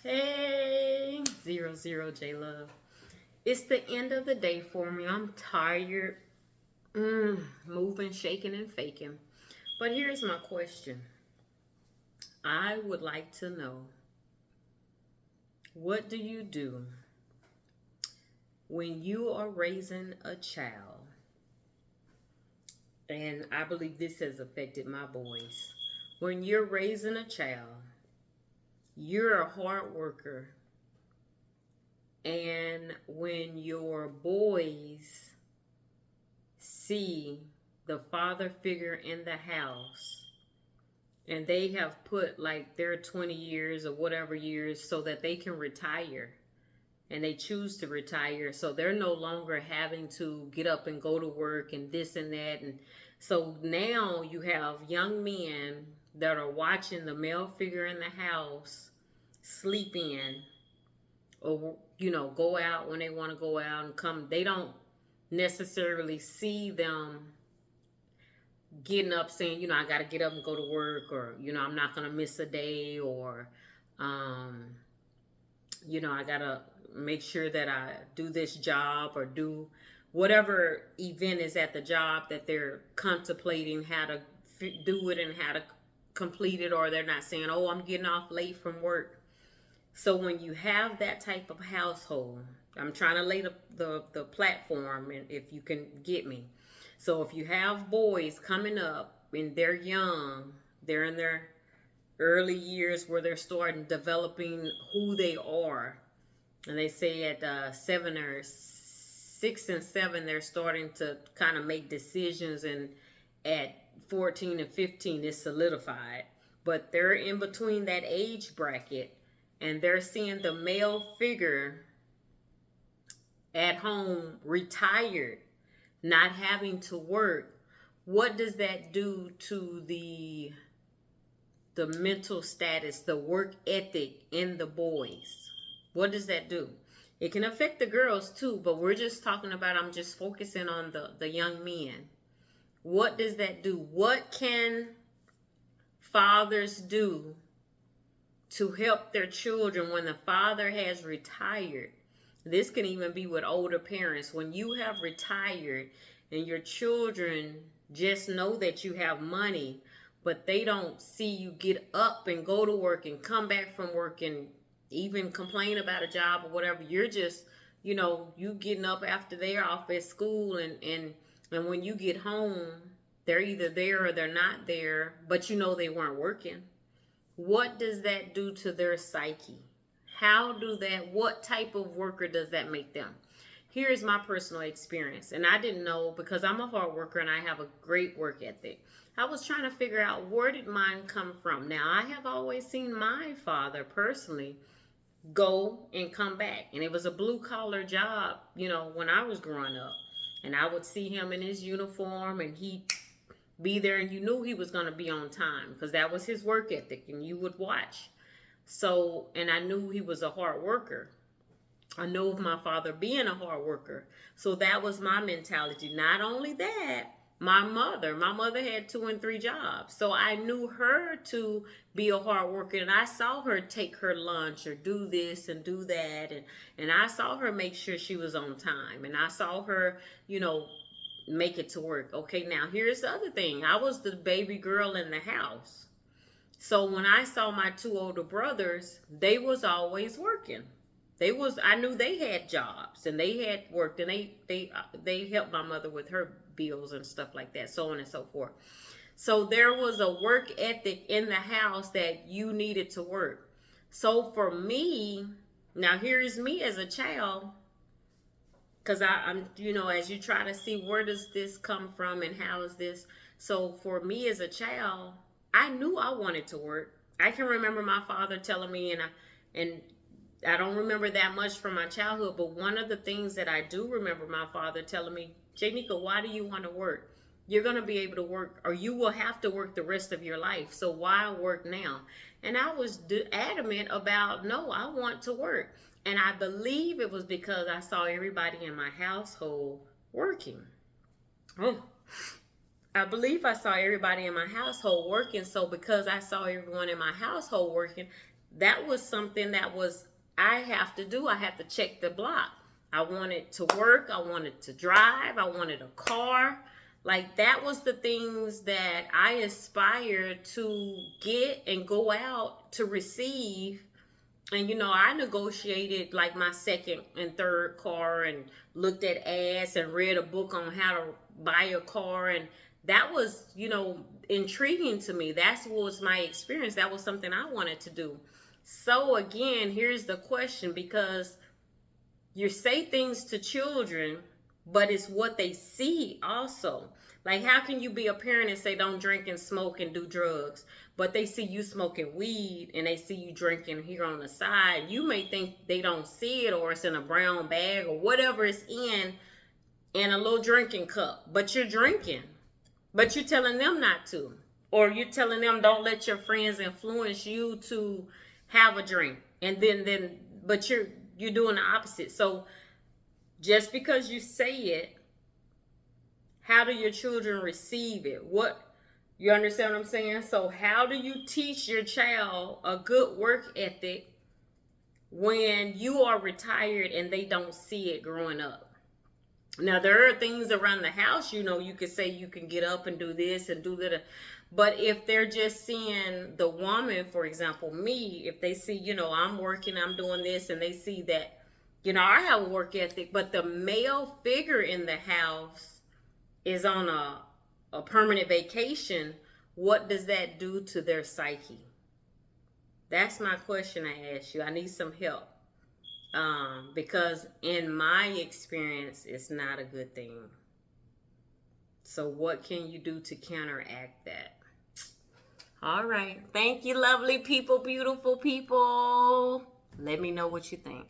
Hey, zero J Love. It's the end of the day for me. I'm tired, moving, shaking, and faking. But here's my question. I would like to know, what do you do when you are raising a child? And I believe this has affected my boys. When you're raising a child, you're a hard worker. And when your boys see the father figure in the house and they have put like their 20 years or whatever years so that they can retire, and they choose to retire, so they're no longer having to get up and go to work and this and that. And so now you have young men that are watching the male figure in the house sleep in, or go out when they want to go out and come. They don't necessarily see them getting up saying, I got to get up and go to work, or, I'm not going to miss a day, or, um, I got to make sure that I do this job or do whatever event is at the job that they're contemplating how to do it and how to complete it, or they're not saying, oh, I'm getting off late from work. So when you have that type of household, I'm trying to lay the platform, and if you can get me. So if you have boys coming up and they're young, they're in their early years where they're starting developing who they are, and they say at 6 and 7 they're starting to kind of make decisions, and at 14 and 15 it's solidified. But they're in between that age bracket, and they're seeing the male figure at home retired, not having to work. What does that do to the mental status, the work ethic in the boys? What does that do? It can affect the girls too, but we're just talking about, I'm just focusing on the young men. What does that do? What can fathers do to help their children when the father has retired? This can even be with older parents. When you have retired and your children just know that you have money, but they don't see you get up and go to work and come back from work and even complain about a job or whatever. You're just, you getting up after they're off at school, and when you get home, they're either there or they're not there, but they weren't working. What does that do to their psyche? What type of worker does that make them? Here's my personal experience, and I didn't know, because I'm a hard worker and I have a great work ethic. I was trying to figure out, where did mine come from? Now, I have always seen my father personally go and come back, and it was a blue collar job, when I was growing up. And I would see him in his uniform, and he'd be there, and you knew he was going to be on time because that was his work ethic, and you would watch. So, and I knew he was a hard worker. I know of my father being a hard worker. So that was my mentality. Not only that, my mother had 2 and 3 jobs. So I knew her to be a hard worker, and I saw her take her lunch or do this and do that. And I saw her make sure she was on time. And I saw her, make it to work. Okay, now here's the other thing. I was the baby girl in the house. So when I saw my 2 older brothers, they was always working. I knew they had jobs and they had worked, and they helped my mother with her bills and stuff like that, so on and so forth. So there was a work ethic in the house that you needed to work. So for me, now here's me as a child, because I'm, as you try to see, where does this come from and how is this? So for me as a child, I knew I wanted to work. I can remember my father telling me, and I don't remember that much from my childhood, but one of the things that I do remember my father telling me, Janika, why do you want to work? You're going to be able to work, or you will have to work the rest of your life. So why work now? And I was adamant about, no, I want to work. And I believe it was because I saw everybody in my household working. Oh, I believe I saw everybody in my household working. So because I saw everyone in my household working, that was something that was, I have to do. I had to check the block. I wanted to work. I wanted to drive. I wanted a car. Like, that was the things that I aspired to get and go out to receive. And I negotiated like my second and third car, and looked at ads and read a book on how to buy a car. And that was, intriguing to me. That was my experience. That was something I wanted to do. So again, here's the question, because you say things to children, but it's what they see also. Like, how can you be a parent and say don't drink and smoke and do drugs, but they see you smoking weed and they see you drinking here on the side? You may think they don't see it, or it's in a brown bag or whatever it's in a little drinking cup, but you're drinking, but you're telling them not to, or you're telling them don't let your friends influence you to have a drink, and then but you're doing the opposite. So just because you say it, how do your children receive it? You understand what I'm saying? So how do you teach your child a good work ethic when you are retired and they don't see it growing up? Now, there are things around the house, you could say you can get up and do this and do that. But if they're just seeing the woman, for example, me, if they see, I'm working, I'm doing this, and they see that, I have a work ethic, but the male figure in the house is on a permanent vacation, what does that do to their psyche? That's my question I ask you. I need some help. Because in my experience, it's not a good thing. So what can you do to counteract that? All right. Thank you, lovely people, beautiful people. Let me know what you think.